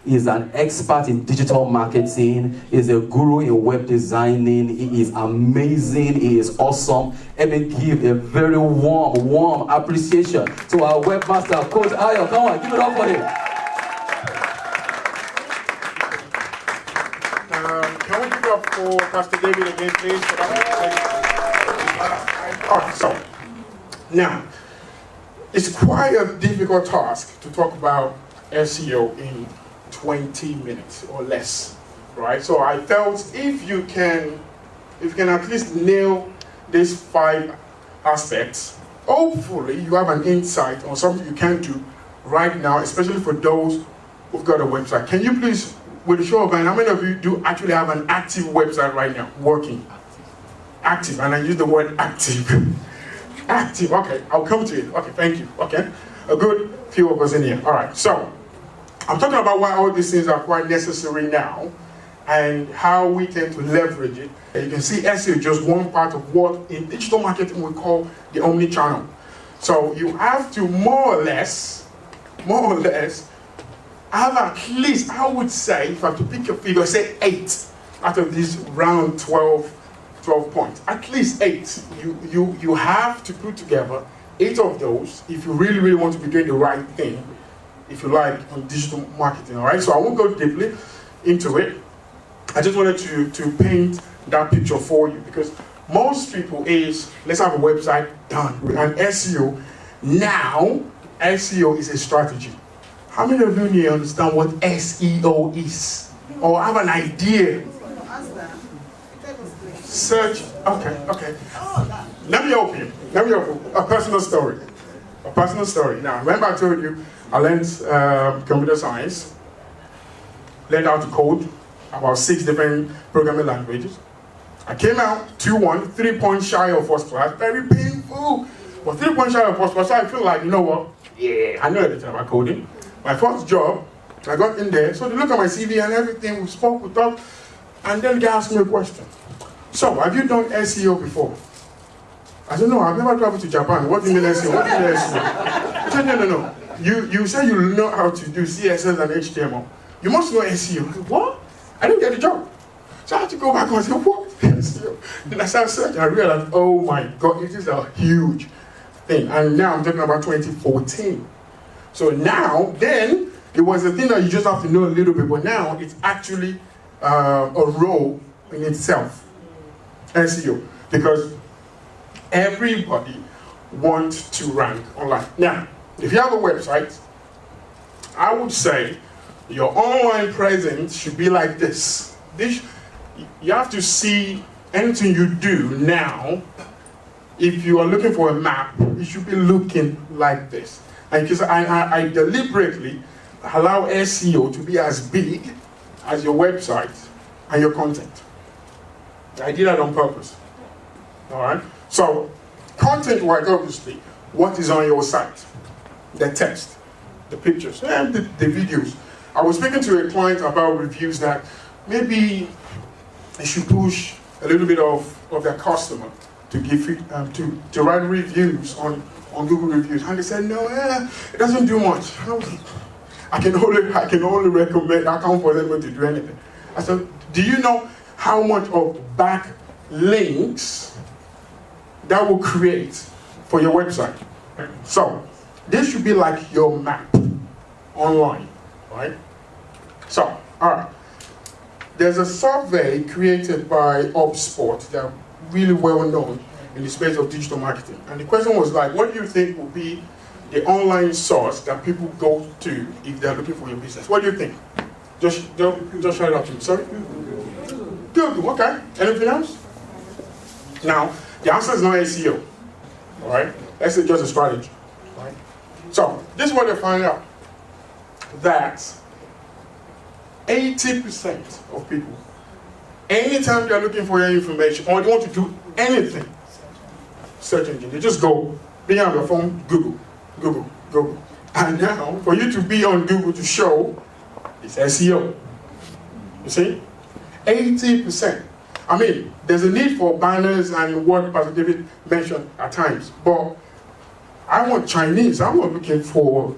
He's an expert in digital marketing. He's a guru in web designing. He is amazing. He is awesome. Let me give a very warm appreciation to our webmaster, Coach Ayo. Come on, give it up for him. Can we give it up for Pastor David again, please? Alright, so now it's quite a difficult task to talk about SEO in 20 minutes or less, right? So I felt if you can at least nail these 5 aspects, hopefully you have an insight on something you can do right now, especially for those who've got a website. Can you please, with a show of hands, how many of you do actually have an active website right now, working? Active, and I use the word active. Active, okay, I'll come to it. Okay, thank you, okay. A good few of us in here. All right, so I'm talking about why all these things are quite necessary now and how we tend to leverage it. You can see SEO is just one part of what in digital marketing we call the omni-channel. So you have to more or less, have at least, I would say, if I have to pick a figure, say 8 out of these round 12 points. At least 8. You have to put together 8 of those if you really want to be doing the right thing, if you like, on digital marketing, all right? So I won't go deeply into it. I just wanted to paint that picture for you, because most people is, let's have a website done. And SEO, now, SEO is a strategy. How many of you here understand what SEO is? Or have an idea? Search, okay. Let me help you. A personal story. Now, remember I told you I learned computer science, learned how to code, about 6 different programming languages. I came out 2-1, 3 points shy of first class, very painful. But 3 points shy of first class, so I feel like, you know what? Yeah, I know everything about coding. My first job, I got in there, so they look at my CV and everything, we spoke, we talked, and then they asked me a question. So, have you done SEO before? I said, no, I've never traveled to Japan. What do you mean SEO? What do you mean SEO? I said, no. You say you know how to do CSS and HTML. You must know SEO. I said, what? I didn't get the job. So I had to go back and say, what? SEO. Then I started searching. I realized, oh my God, it is a huge thing. And now I'm talking about 2014. So now, then, it was a thing that you just have to know a little bit, but now it's actually a role in itself, SEO, because everybody wants to rank online. Now, if you have a website, I would say your online presence should be like this. You have to see anything you do now. If you are looking for a map, it should be looking like this. And because I deliberately allow SEO to be as big as your website and your content. I did that on purpose. All right? So, content-wise, obviously, what is on your site? The text, the pictures, and the videos. I was speaking to a client about reviews that maybe they should push a little bit of their customer to give to write reviews on Google Reviews, and they said no, it doesn't do much. I can only recommend. I can't for them to do anything. I said, do you know how much of backlinks that will create for your website? So this should be like your map online, right? So, all right. There's a survey created by HubSpot that are really well known in the space of digital marketing. And the question was like, what do you think will be the online source that people go to if they're looking for your business? What do you think? Just shout it out to me. Sorry? Google, okay. Anything else? Now, the answer is not SEO. All right? That's just a strategy. Right? So, this is what they find out. That 80% of people, anytime they're looking for your information or they want to do anything, search engine, they just go, be on their phone, Google. And now, for you to be on Google to show, it's SEO. You see? 80%. I mean, there's a need for banners and what Pastor David mentioned at times, but I want Chinese. I'm not looking for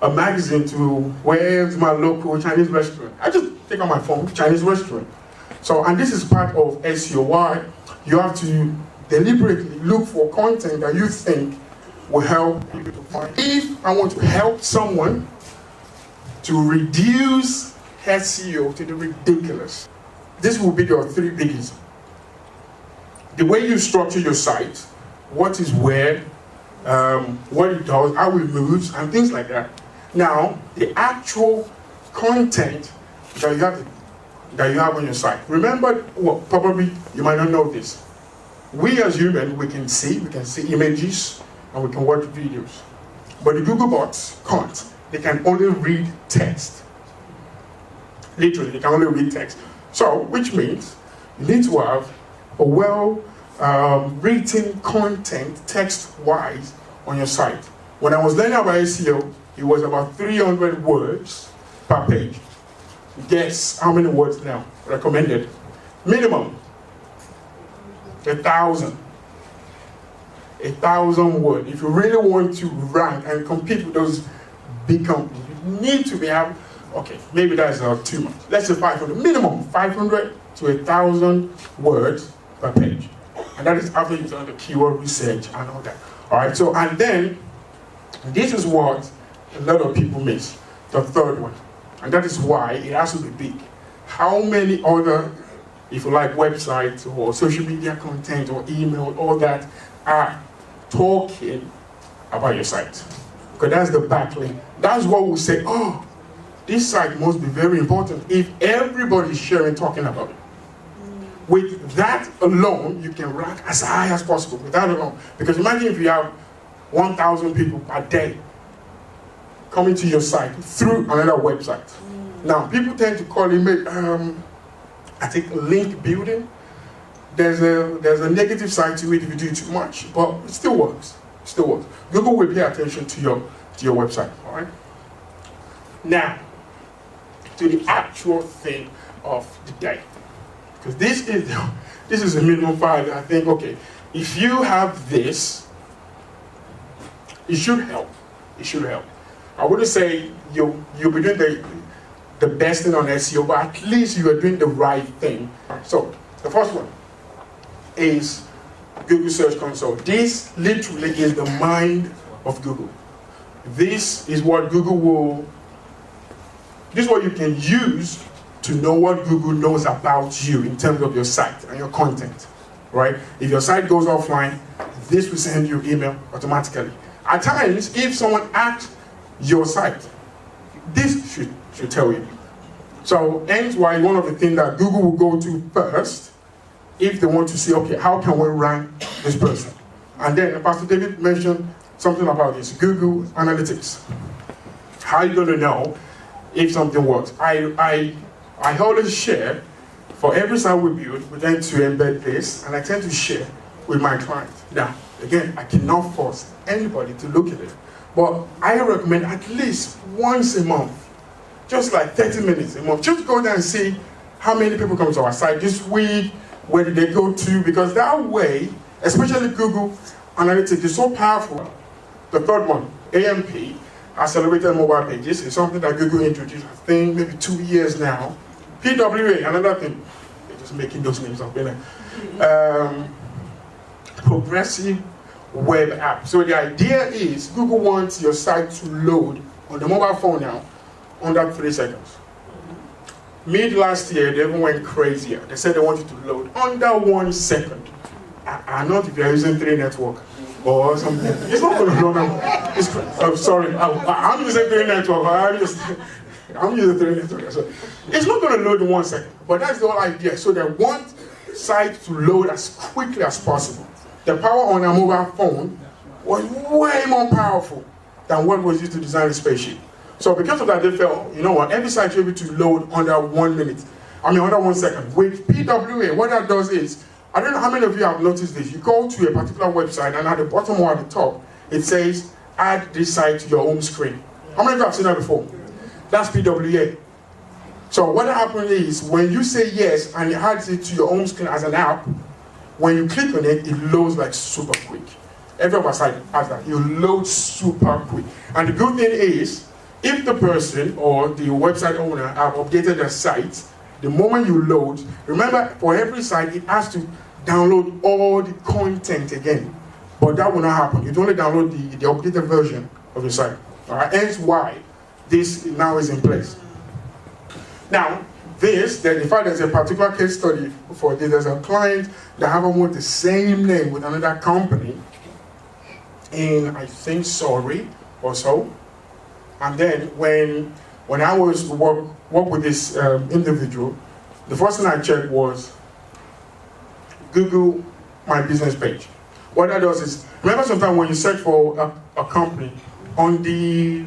a magazine to where's my local Chinese restaurant. I just take on my phone, Chinese restaurant. So, and this is part of SEO. Why? You have to deliberately look for content that you think will help people to find. If I want to help someone to reduce SEO to the ridiculous, this will be your 3 biggies. The way you structure your site, what is where, what it does, how it moves, and things like that. Now, the actual content that you have on your site. Remember, well, probably you might not know this. We as humans, we can see images, and we can watch videos. But the Google bots can't. They can only read text. Literally, they can only read text. So, which means you need to have a written content, text-wise, on your site. When I was learning about SEO, it was about 300 words per page. Guess how many words now recommended? Minimum 1,000. 1,000 words. If you really want to rank and compete with those big companies, you need to be having, okay, maybe that's too much. Let's say 500. Minimum 500 to 1,000 words per page. And that is after you've done the keyword research and all that. All right, so, and then, this is what a lot of people miss, the third one. And that is why it has to be big. How many other, if you like, websites or social media content or email, all that, are talking about your site? Because that's the backlink. That's what we say, oh, this site must be very important if everybody is sharing, talking about it. With that alone, you can rank as high as possible, with that alone. Because imagine if you have 1,000 people per day coming to your site through another website. Now, people tend to call it, I think, link building. There's a negative side to it if you do too much, but it still works. It still works. Google will pay attention to your website, all right? Now, to the actual thing of the day. Because this is a minimum 5. I think, okay, if you have this, it should help. It should help. I wouldn't say you'll be doing the best thing on SEO, but at least you are doing the right thing. So, the first one is Google Search Console. This literally is the mind of Google. This is what this is what you can use to know what Google knows about you in terms of your site and your content, right? If your site goes offline, this will send you email automatically. At times, if someone asks your site, this should tell you. So, hence why one of the things that Google will go to first, if they want to see, okay, how can we rank this person? And then Pastor David mentioned something about this, Google Analytics. How are you going to know if something works? I always share, for every site we build, we tend to embed this, and I tend to share with my clients. Now, again, I cannot force anybody to look at it, but I recommend at least once a month, just like 30 minutes a month, just go there and see how many people come to our site this week, where did they go to, because that way, especially Google Analytics is so powerful. The third one, AMP, Accelerated Mobile Pages, is something that Google introduced, I think, maybe 2 years now. PWA, another thing, they're just making those names up, Progressive Web App. So the idea is Google wants your site to load on the mobile phone now under 3 seconds. Mid last year, they even went crazier. They said they wanted to load under 1 second. I know if you're using 3 network or something, it's not going to load up. I'm sorry, I'm using 3 network. I'm using 3 network. So it's not going to load in 1 second, but that's the whole idea. So they want site to load as quickly as possible. The power on a mobile phone was way more powerful than what was used to design the spaceship. So because of that, they felt, you know what, every site should be able to load under 1 minute. Under 1 second. With PWA, what that does is, I don't know how many of you have noticed this. You go to a particular website and at the bottom or at the top, it says, add this site to your home screen. How many of you have seen that before? That's PWA. So what happens is, when you say yes and it adds it to your home screen as an app, when you click on it, it loads like super quick. Every website has that. You load super quick. And the good thing is, if the person or the website owner have updated their site, the moment you load, remember for every site it has to download all the content again. But that will not happen. You only download the updated version of the site. All right? Hence why this now is in place. Now, in fact, there's a particular case study for this. There's a client that have almost the same name with another company in, I think, Surrey or so. And then when I was work with this individual, the first thing I checked was Google My Business page. What that does is, remember sometimes when you search for a company, on the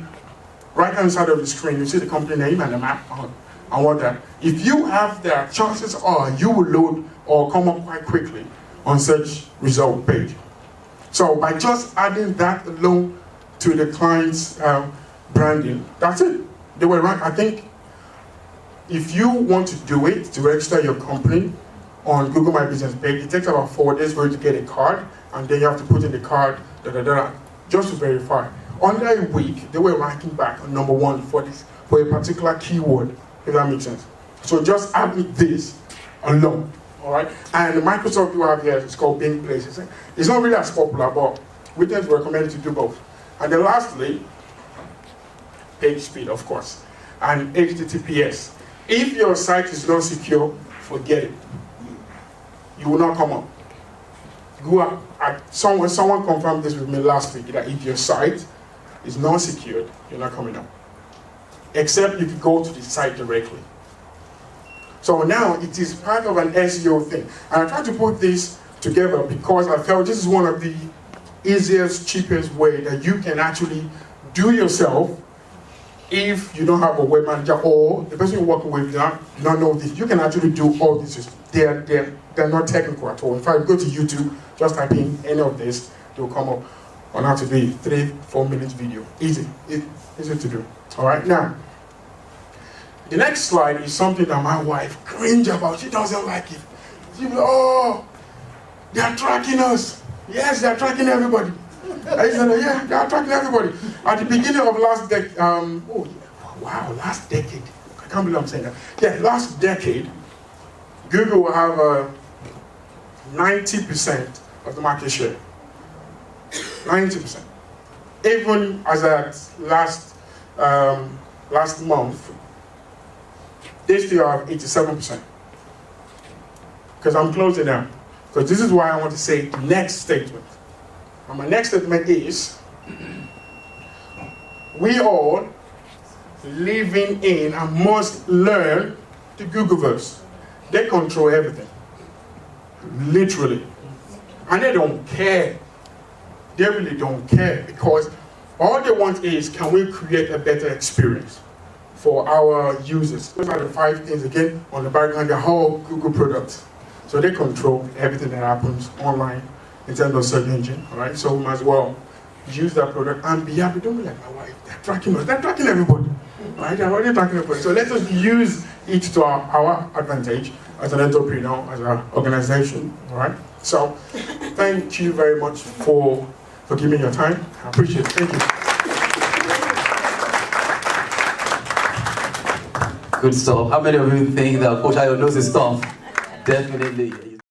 right-hand side of the screen, you see the company name and the map and what that. If you have that, chances are you will load or come up quite quickly on search result page. So by just adding that alone to the client's branding, that's it. They were right. I think if you want to do it, to register your company on Google My Business page, it takes about 4 days for you to get a card, and then you have to put in the card, just to verify. Under a week, they were ranking back on #1 for a particular keyword, if that makes sense. So just add this alone, all right? And the Microsoft you have here is called Bing Places. It's not really as popular, but we tend to recommend to do both. And then lastly, page speed, of course, and HTTPS. If your site is not secure, forget it. You will not come up. Someone confirmed this with me last week, that if your site is not secured, you're not coming up. Except if you go to the site directly. So now it is part of an SEO thing. And I tried to put this together because I felt this is one of the easiest, cheapest way that you can actually do yourself if you don't have a web manager or the person you're working with do not know this. You can actually do all this. They're not technical at all. In fact, go to YouTube, just type in any of this, they'll come up on how to do 3-4 minutes video. Easy to do. All right, now, the next slide is something that my wife cringe about. She doesn't like it. She be, oh, they're tracking us. Yes, they're tracking everybody. I said, yeah, they're tracking everybody. At the beginning of last decade, last decade. I can't believe I'm saying that. Yeah, last decade, Google will have 90% of the market share. 90%. Even as at last month, they still have 87%. Because I'm closing now. Because this is why I want to say the next statement. And my next statement is, we all living in and must learn the Googleverse. They control everything. Literally. And they don't care. They really don't care, because all they want is, can we create a better experience for our users? Those are the 5 things, again, on the background, the whole Google product. So they control everything that happens online in terms of search engine, all right? So we might as well use that product and be happy. Don't be like my wife, they're tracking us, they're tracking everybody, right? They're already tracking everybody. So let us use it to our advantage as an entrepreneur, as an organization, all right? So thank you very much for giving me your time. I appreciate it. Thank you. Good stuff. How many of you think that Coach Ayo knows his stuff? Definitely.